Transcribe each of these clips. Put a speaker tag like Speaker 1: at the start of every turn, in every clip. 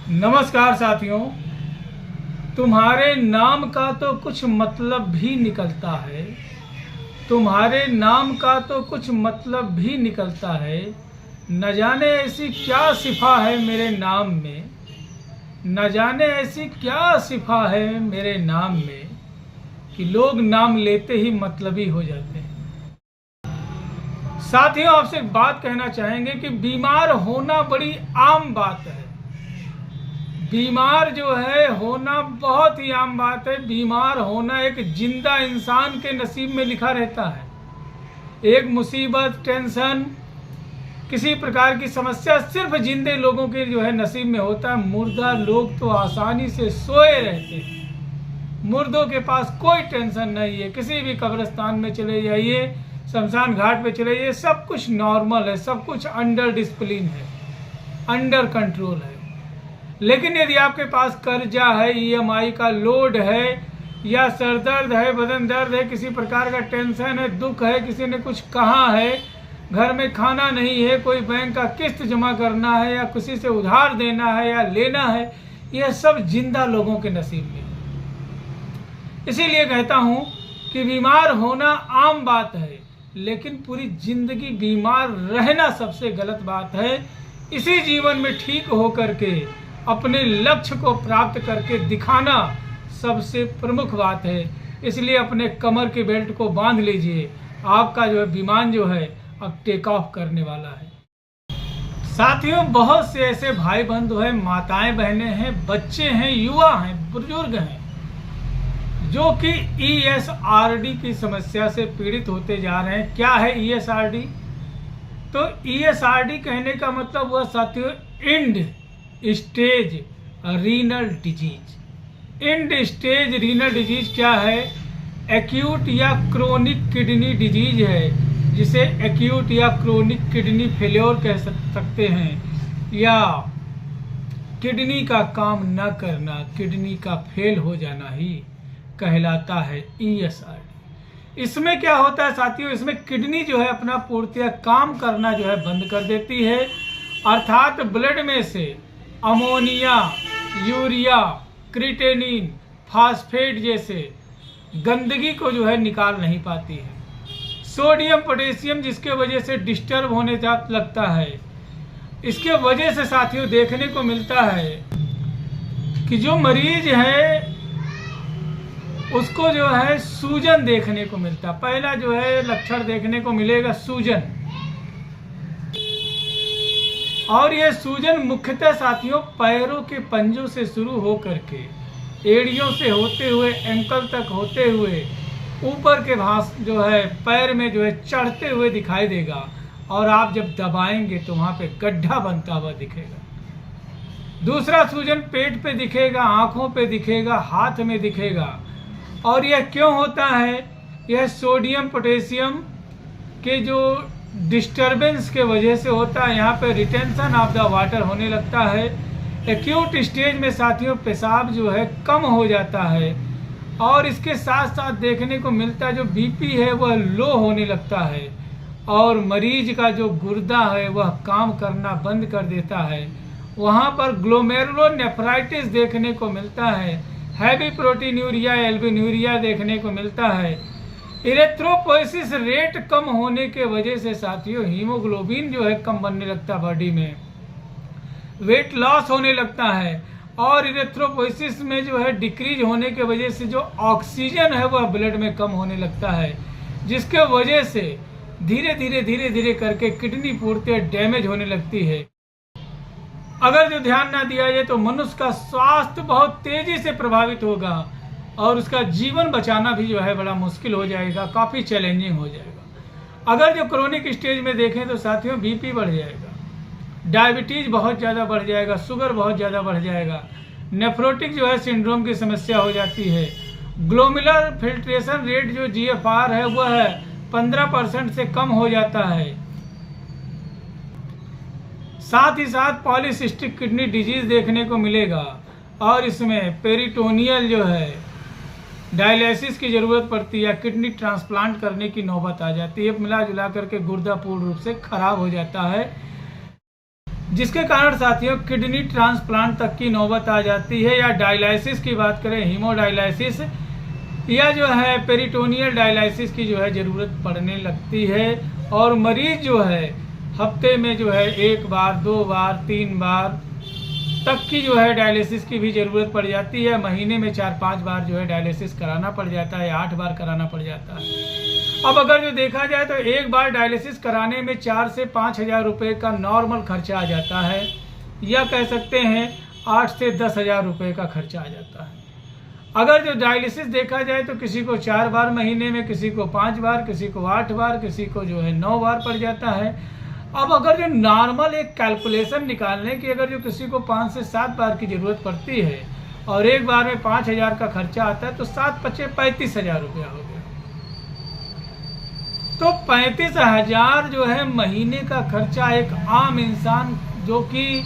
Speaker 1: नमस्कार साथियों। तुम्हारे नाम का तो कुछ मतलब भी निकलता है। तुम्हारे नाम का तो कुछ मतलब भी निकलता है। न जाने ऐसी क्या सिफा है मेरे नाम में। न जाने ऐसी क्या सिफा है मेरे नाम में कि लोग नाम लेते ही मतलबी हो जाते हैं। साथियों, आपसे एक बात कहना चाहेंगे कि बीमार होना बड़ी आम बात है। बीमार जो है होना बहुत ही आम बात है। बीमार होना एक जिंदा इंसान के नसीब में लिखा रहता है। एक मुसीबत, टेंशन, किसी प्रकार की समस्या सिर्फ जिंदे लोगों के जो है नसीब में होता है। मुर्दा लोग तो आसानी से सोए रहते हैं। मुर्दों के पास कोई टेंशन नहीं है। किसी भी कब्रिस्तान में चले जाइए, शमशान घाट पे चले जाइए, सब कुछ नॉर्मल है, सब कुछ अंडर डिसिप्लिन है, अंडर कंट्रोल है। लेकिन यदि आपके पास कर्जा है, ईएमआई का लोड है, या सर दर्द है, बदन दर्द है, किसी प्रकार का टेंशन है, दुख है, किसी ने कुछ कहा है, घर में खाना नहीं है, कोई बैंक का किस्त जमा करना है, या किसी से उधार देना है या लेना है, यह सब जिंदा लोगों के नसीब में। इसीलिए कहता हूं कि बीमार होना आम बात है, लेकिन पूरी जिंदगी बीमार रहना सबसे गलत बात है। इसी जीवन में ठीक होकर के अपने लक्ष्य को प्राप्त करके दिखाना सबसे प्रमुख बात है। इसलिए अपने कमर के बेल्ट को बांध लीजिए। आपका जो है विमान जो है अब टेक ऑफ करने वाला है। साथियों, बहुत से ऐसे भाई बंधु हैं, माताएं बहनें हैं, बच्चे हैं, युवा हैं, बुजुर्ग हैं, जो कि ईएसआरडी की समस्या से पीड़ित होते जा रहे हैं। क्या है ईएसआरडी? तो ईएसआरडी कहने का मतलब हुआ साथियों and stage renal disease. And stage renal disease क्या है? एक्यूट या क्रोनिक किडनी डिजीज है, जिसे एक्यूट या क्रोनिक किडनी फेल्योर कह सकते हैं, या किडनी का काम न करना, किडनी का फेल हो जाना ही कहलाता है ईएसआरडी। इसमें क्या होता है साथियों? इसमें किडनी जो है अपना पूर्णतः काम करना जो है बंद कर देती है, अर्थात ब्लड में से अमोनिया, यूरिया, क्रिएटिनिन, फास्फेट जैसे गंदगी को जो है निकाल नहीं पाती है। सोडियम, पोटेशियम जिसके वजह से डिस्टर्ब होने लगता है। इसके वजह से साथियों देखने को मिलता है कि जो मरीज है उसको जो है सूजन देखने को मिलता है। पहला जो है लक्षण देखने को मिलेगा सूजन, और यह सूजन मुख्यतः साथियों पैरों के पंजों से शुरू हो करके एड़ियों से होते हुए एंकल तक होते हुए ऊपर के भाग जो है पैर में जो है चढ़ते हुए दिखाई देगा, और आप जब दबाएंगे तो वहां पे गड्ढा बनता हुआ दिखेगा। दूसरा सूजन पेट पे दिखेगा, आंखों पे दिखेगा, हाथ में दिखेगा। और यह क्यों होता है? यह सोडियम पोटेशियम के जो डिस्टरबेंस के वजह से होता है। यहाँ पे रिटेंशन ऑफ द वाटर होने लगता है। एक्यूट स्टेज में साथियों पेशाब जो है कम हो जाता है, और इसके साथ साथ देखने को मिलता है जो बीपी है वह लो होने लगता है, और मरीज का जो गुर्दा है वह काम करना बंद कर देता है। वहाँ पर ग्लोमेरुलोनेफ्राइटिस देखने को मिलता है, हैवी प्रोटीनूरिया, एल्बिन्यूरिया देखने को मिलता है। इरेथ्रोपोइसिस रेट कम होने के वजह से साथियों हीमोग्लोबिन जो है कम बनने लगता है बॉडी में, वेट लॉस होने लगता है, और इरेथ्रोपोइसिस में जो है डिक्रीज होने के वजह से जो ऑक्सीजन है वह ब्लड में कम होने लगता है, जिसके वजह से धीरे धीरे करके किडनी पूर्णतः डैमेज होने लगती है। अगर जो ध्यान ना दिया जाए तो मनुष्य का स्वास्थ्य बहुत तेजी से प्रभावित होगा, और उसका जीवन बचाना भी जो है बड़ा मुश्किल हो जाएगा, काफ़ी चैलेंजिंग हो जाएगा। अगर जो क्रोनिक स्टेज में देखें तो साथियों बीपी बढ़ जाएगा, डायबिटीज़ बहुत ज़्यादा बढ़ जाएगा, शुगर बहुत ज़्यादा बढ़ जाएगा, नेफ्रोटिक जो है सिंड्रोम की समस्या हो जाती है। ग्लोमेरुलर फिल्ट्रेशन रेट जो जीएफआर है वह 15% से कम हो जाता है। साथ ही साथ पॉलीसिस्टिक किडनी डिजीज देखने को मिलेगा, और इसमें पेरिटोनियल जो है डायलिसिस की ज़रूरत पड़ती है, किडनी ट्रांसप्लांट करने की नौबत आ जाती है। मिला जुला करके गुर्दा पूर्ण रूप से खराब हो जाता है, जिसके कारण साथियों किडनी ट्रांसप्लांट तक की नौबत आ जाती है। या डायलिसिस की बात करें, हीमोडायलिसिस या जो है पेरिटोनियल डायलिसिस की जो है ज़रूरत पड़ने लगती है। और मरीज जो है हफ्ते में जो है 1 बार 2 बार 3 बार तक की जो है डायलिसिस की भी ज़रूरत पड़ जाती है। महीने में 4-5 बार जो है डायलिसिस कराना पड़ जाता है, 8 बार कराना पड़ जाता है। अब अगर जो देखा जाए तो एक बार डायलिसिस कराने में 4 से 5 हज़ार रुपये का नॉर्मल खर्चा आ जाता है, या कह सकते हैं 8 से 10 हज़ार रुपये का खर्चा आ जाता है। अगर जो डायलिसिस देखा जाए तो किसी को 4 बार महीने में, किसी को 5 बार, किसी को 8 बार, किसी को जो है 9 बार पड़ जाता है। अब अगर जो नॉर्मल एक कैलकुलेशन निकालने की, अगर जो किसी को 5 से 7 बार की ज़रूरत पड़ती है और एक बार में 5 हज़ार का खर्चा आता है, तो 7×5 = 35 हज़ार रुपया हो गया। तो 35 हज़ार जो है महीने का खर्चा एक आम इंसान जो कि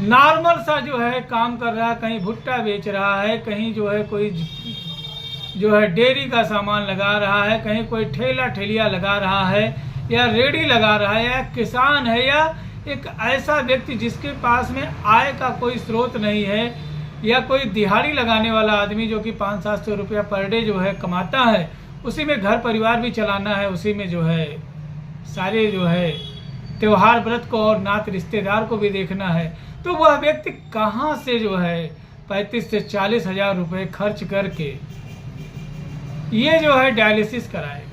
Speaker 1: नॉर्मल सा जो है काम कर रहा है, कहीं भुट्टा बेच रहा है, कहीं जो है कोई जो है डेयरी का सामान लगा रहा है, कहीं कोई ठेला ठेलिया लगा रहा है, या रेडी लगा रहा है, या किसान है, या एक ऐसा व्यक्ति जिसके पास में आय का कोई स्रोत नहीं है, या कोई दिहाड़ी लगाने वाला आदमी जो कि 500-700 रुपया पर डे जो है कमाता है, उसी में घर परिवार भी चलाना है, उसी में जो है सारे जो है त्योहार व्रत को और नात रिश्तेदार को भी देखना है, तो वह व्यक्ति कहाँ से जो है 35 से 40 हज़ार रुपये खर्च करके ये जो है डायलिसिस कराएगा।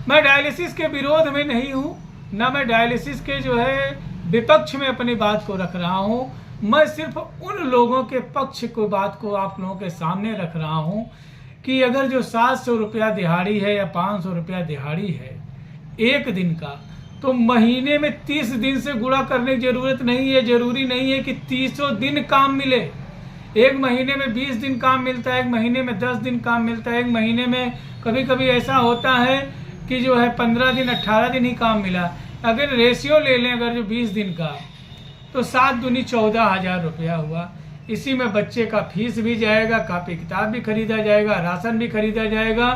Speaker 1: मैं डायलिसिस के विरोध में नहीं हूँ, ना मैं डायलिसिस के जो है विपक्ष में अपनी बात को रख रहा हूँ। मैं सिर्फ उन लोगों के पक्ष को बात को आप लोगों के सामने रख रहा हूँ कि अगर जो 700 रुपया दिहाड़ी है या 500 रुपया दिहाड़ी है एक दिन का, तो महीने में 30 दिन से गुणा करने की ज़रूरत नहीं है। ज़रूरी नहीं है कि 30 दिन काम मिले। एक महीने में 20 दिन काम मिलता है, एक महीने में 10 दिन काम मिलता है, एक महीने में कभी कभी ऐसा होता है कि जो है 15 दिन 18 दिन ही काम मिला। अगर रेशियो ले लें अगर जो 20 दिन का, तो 7 दूनी 14 हज़ार रुपया हुआ। इसी में बच्चे का फीस भी जाएगा, कापी किताब भी खरीदा जाएगा, राशन भी खरीदा जाएगा,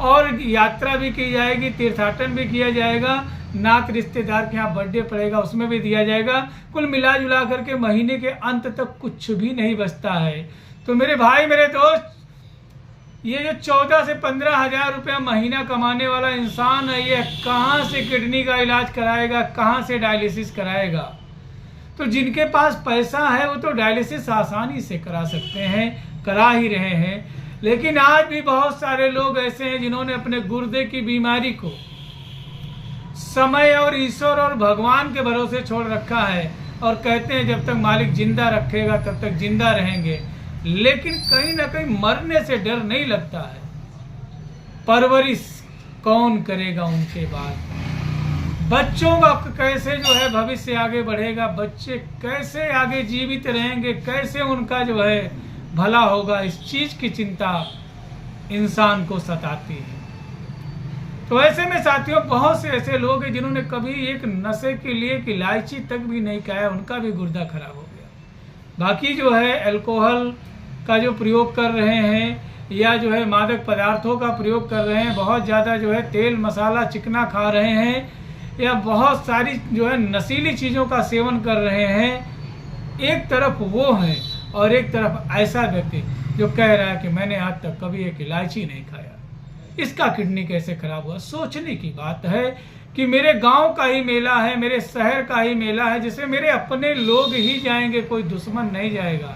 Speaker 1: और यात्रा भी की जाएगी, तीर्थाटन भी किया जाएगा, नात रिश्तेदार के यहाँ बर्थडे पड़ेगा उसमें भी दिया जाएगा। कुल मिला जुला करके महीने के अंत तक कुछ भी नहीं बचता है। तो मेरे भाई मेरे दोस्त, ये जो 14 से 15 हज़ार रुपया महीना कमाने वाला इंसान है, ये कहाँ से किडनी का इलाज कराएगा, कहाँ से डायलिसिस कराएगा? तो जिनके पास पैसा है वो तो डायलिसिस आसानी से करा सकते हैं, करा ही रहे हैं। लेकिन आज भी बहुत सारे लोग ऐसे हैं जिन्होंने अपने गुर्दे की बीमारी को समय और ईश्वर और भगवान के भरोसे छोड़ रखा है, और कहते हैं जब तक मालिक जिंदा रखेगा तब तक जिंदा रहेंगे। लेकिन कहीं ना कहीं मरने से डर नहीं लगता है। परवरिश कौन करेगा उनके बाद? बच्चों का कैसे जो है भविष्य आगे बढ़ेगा, बच्चे कैसे आगे जीवित रहेंगे, कैसे उनका जो है भला होगा, इस चीज की चिंता इंसान को सताती है। तो ऐसे में साथियों बहुत से ऐसे लोग हैं जिन्होंने कभी एक नशे के लिए एक इलायची तक भी नहीं खाया, उनका भी गुर्दा खराब हो गया। बाकी जो है अल्कोहल का जो प्रयोग कर रहे हैं, या जो है मादक पदार्थों का प्रयोग कर रहे हैं, बहुत ज़्यादा जो है तेल मसाला चिकना खा रहे हैं, या बहुत सारी जो है नशीली चीज़ों का सेवन कर रहे हैं, एक तरफ वो है और एक तरफ ऐसा व्यक्ति जो कह रहा है कि मैंने आज तक कभी एक इलायची नहीं खाया, इसका किडनी कैसे खराब हुआ। सोचने की बात है कि मेरे गांव का ही मेला है, मेरे शहर का ही मेला है, जिसमें मेरे अपने लोग ही जाएंगे, कोई दुश्मन नहीं जाएगा।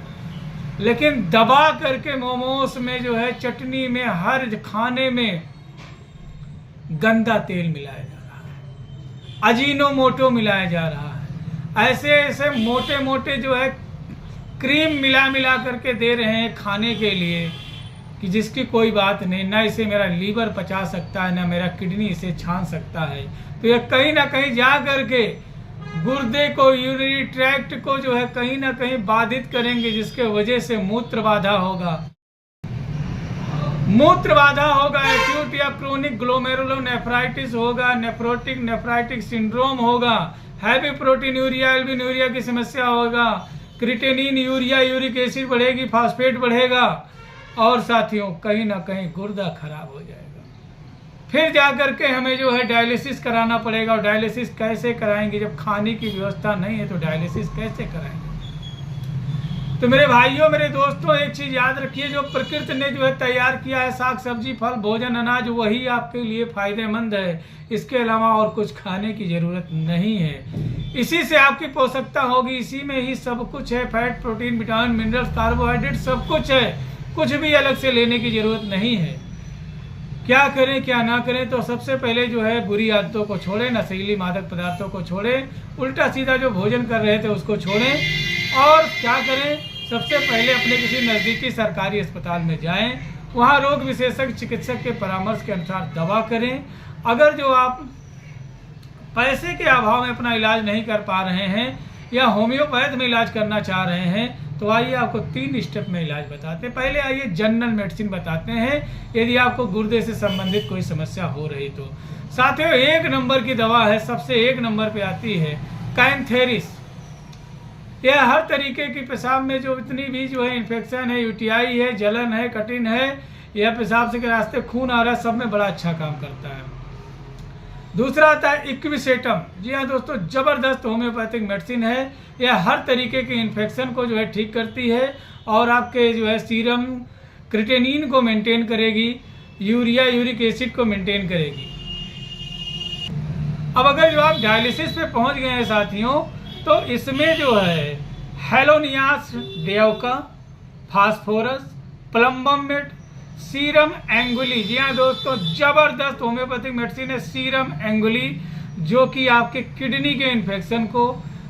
Speaker 1: लेकिन दबा करके मोमोस में जो है, चटनी में, हर खाने में गंदा तेल मिलाया जा रहा है, अजीनोमोटो मिलाया जा रहा है, ऐसे ऐसे मोटे मोटे जो है क्रीम मिला मिला करके दे रहे हैं खाने के लिए कि जिसकी कोई बात नहीं, ना इसे मेरा लीवर पचा सकता है, ना मेरा किडनी इसे छान सकता है। तो ये कहीं ना कहीं जा करके गुर्दे को, यूरिनरी ट्रैक्ट को जो है कहीं ना कहीं बाधित करेंगे, जिसके वजह से मूत्र बाधा होगा, एक्यूट या क्रोनिक ग्लोमेरुलोनेफ्राइटिस होगा, नेफ्रोटिक सिंड्रोम होगा, हैवी प्रोटीनूरिया, एल्बिनूरिया की समस्या होगा, क्रिएटिनिन, यूरिया, यूरिक एसिड बढ़ेगी, फास्फेट बढ़ेगा, और साथियों कहीं ना कहीं गुर्दा खराब हो जाएगा। फिर जा कर के हमें जो है डायलिसिस कराना पड़ेगा। और डायलिसिस कैसे कराएंगे जब खाने की व्यवस्था नहीं है, तो डायलिसिस कैसे कराएंगे। तो मेरे भाइयों, मेरे दोस्तों, एक चीज़ याद रखिए, जो प्रकृति ने जो है तैयार किया है, साग सब्जी फल भोजन अनाज, वही आपके लिए फायदेमंद है। इसके अलावा और कुछ खाने की ज़रूरत नहीं है। इसी से आपकी पोषकता होगी, इसी में ही सब कुछ है। Fat, protein, vitamin, minerals, carbohydrate सब कुछ है। कुछ भी अलग से लेने की ज़रूरत नहीं है। क्या करें क्या ना करें, तो सबसे पहले जो है बुरी आदतों को छोड़ें, नशीली मादक पदार्थों को छोड़ें, उल्टा सीधा जो भोजन कर रहे थे उसको छोड़ें। और क्या करें, सबसे पहले अपने किसी नज़दीकी सरकारी अस्पताल में जाएं, वहाँ रोग विशेषज्ञ चिकित्सक के परामर्श के अनुसार दवा करें। अगर जो आप पैसे के अभाव में अपना इलाज नहीं कर पा रहे हैं या होम्योपैथ में इलाज करना चाह रहे हैं, तो आइए आपको 3 स्टेप में इलाज बताते हैं। पहले आइए जनरल मेडिसिन बताते हैं, यदि आपको गुर्दे से संबंधित कोई समस्या हो रही तो। साथियों, 1 नंबर की दवा है, सबसे 1 नंबर पे आती है कैंथेरिस। यह हर तरीके की पेशाब में जो इतनी भी जो है इन्फेक्शन है, यूटीआई है, जलन है, कठिन है, यह पेशाब से के रास्ते खून आ रहा है, सब में बड़ा अच्छा काम करता है। दूसरा आता है इक्विसेटम। जी हाँ दोस्तों, ज़बरदस्त होम्योपैथिक मेडिसिन है। यह हर तरीके के इन्फेक्शन को जो है ठीक करती है और आपके जो है सीरम क्रिटेनिन को मेंटेन करेगी, यूरिक एसिड को मेंटेन करेगी। अब अगर जो आप डायलिसिस पे पहुंच गए हैं साथियों, तो इसमें जो है हेलोनियास डेओका, फास्फोरस, प्लम्बमेट, सीरम एंगुली। जी हाँ दोस्तों, जबरदस्त होम्योपैथिक मेडिसिन है सीरम एंगुली, जो कि आपके किडनी के इन्फेक्शन को,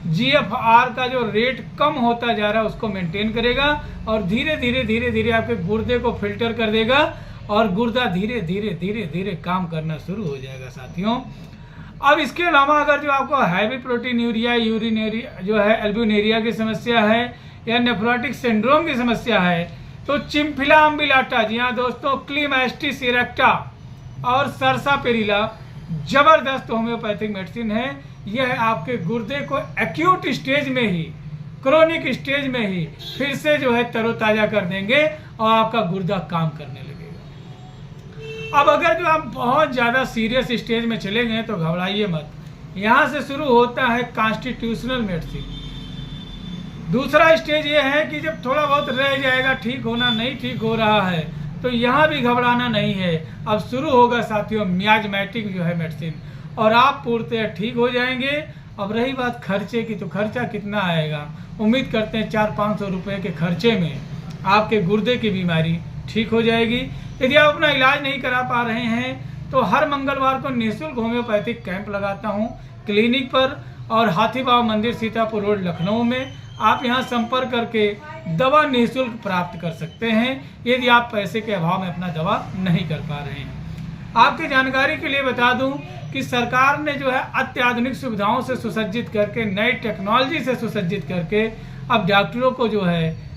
Speaker 1: GFR का जो रेट कम होता जा रहा है उसको मेंटेन करेगा और धीरे धीरे आपके गुर्दे को फिल्टर कर देगा और गुर्दा धीरे धीरे काम करना शुरू हो जाएगा साथियों। अब इसके अलावा अगर जो आपको हैवी प्रोटीन यूरिनेरिया जो है एल्ब्यूनेरिया की समस्या है या नेफ्रोटिक सिंड्रोम की समस्या है, तो चिम्फिला अम्बिलाटा, जी हाँ दोस्तों, क्लीमास्टिस इरेक्टा और सरसापेरिला जबरदस्त होम्योपैथिक मेडिसिन है। यह आपके गुर्दे को एक्यूट स्टेज में ही, क्रोनिक स्टेज में ही फिर से जो है तरोताजा कर देंगे और आपका गुर्दा काम करने लगेगा। अब अगर जो आप बहुत ज़्यादा सीरियस स्टेज में चले गए तो घबराइए मत। यहाँ से शुरू होता है कॉन्स्टिट्यूशनल मेडिसिन। दूसरा स्टेज ये है कि जब थोड़ा बहुत रह जाएगा, ठीक होना नहीं ठीक हो रहा है, तो यहाँ भी घबराना नहीं है। अब शुरू होगा साथियों मियाजमेटिक जो है मेडिसिन, और आप पूर्णतः ठीक हो जाएंगे। अब रही बात खर्चे की, तो खर्चा कितना आएगा? उम्मीद करते हैं 400-500 रुपये के खर्चे में आपके गुर्दे की बीमारी ठीक हो जाएगी। यदि आप अपना इलाज नहीं करा पा रहे हैं तो हर मंगलवार को निःशुल्क होम्योपैथिक कैंप लगाता हूँ क्लिनिक पर और हाथीबाव मंदिर, सीतापुर रोड, लखनऊ में। आप यहां संपर्क करके दवा निःशुल्क प्राप्त कर सकते हैं यदि आप पैसे के अभाव में अपना दवा नहीं कर पा रहे हैं। आपकी जानकारी के लिए बता दूं कि सरकार ने जो है अत्याधुनिक सुविधाओं से सुसज्जित करके, नई टेक्नोलॉजी से सुसज्जित करके अब डॉक्टरों को जो है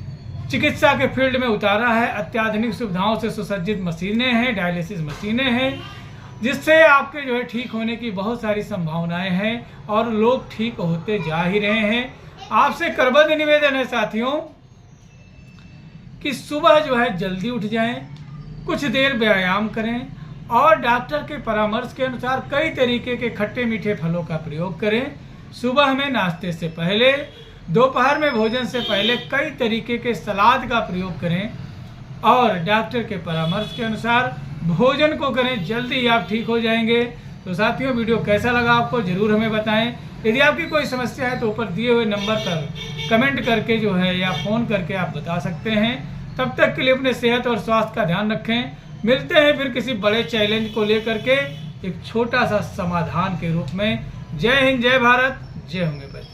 Speaker 1: चिकित्सा के फील्ड में उतारा है। अत्याधुनिक सुविधाओं से सुसज्जित मशीनें हैं, डायलिसिस मशीनें हैं, जिससे आपके जो है ठीक होने की बहुत सारी संभावनाएं हैं और लोग ठीक होते जा ही रहे हैं। आपसे करबद्ध निवेदन है साथियों कि सुबह जो है जल्दी उठ जाएं, कुछ देर व्यायाम करें और डॉक्टर के परामर्श के अनुसार कई तरीके के खट्टे मीठे फलों का प्रयोग करें। सुबह में नाश्ते से पहले, दोपहर में भोजन से पहले कई तरीके के सलाद का प्रयोग करें और डॉक्टर के परामर्श के अनुसार भोजन को करें। जल्दी ही आप ठीक हो जाएंगे। तो साथियों, वीडियो कैसा लगा आपको जरूर हमें बताएं। यदि आपकी कोई समस्या है तो ऊपर दिए हुए नंबर पर कमेंट करके जो है या फ़ोन करके आप बता सकते हैं। तब तक के लिए अपने सेहत और स्वास्थ्य का ध्यान रखें। मिलते हैं फिर किसी बड़े चैलेंज को लेकर के एक छोटा सा समाधान के रूप में। जय हिंद, जय भारत, जय होम्योपैथी।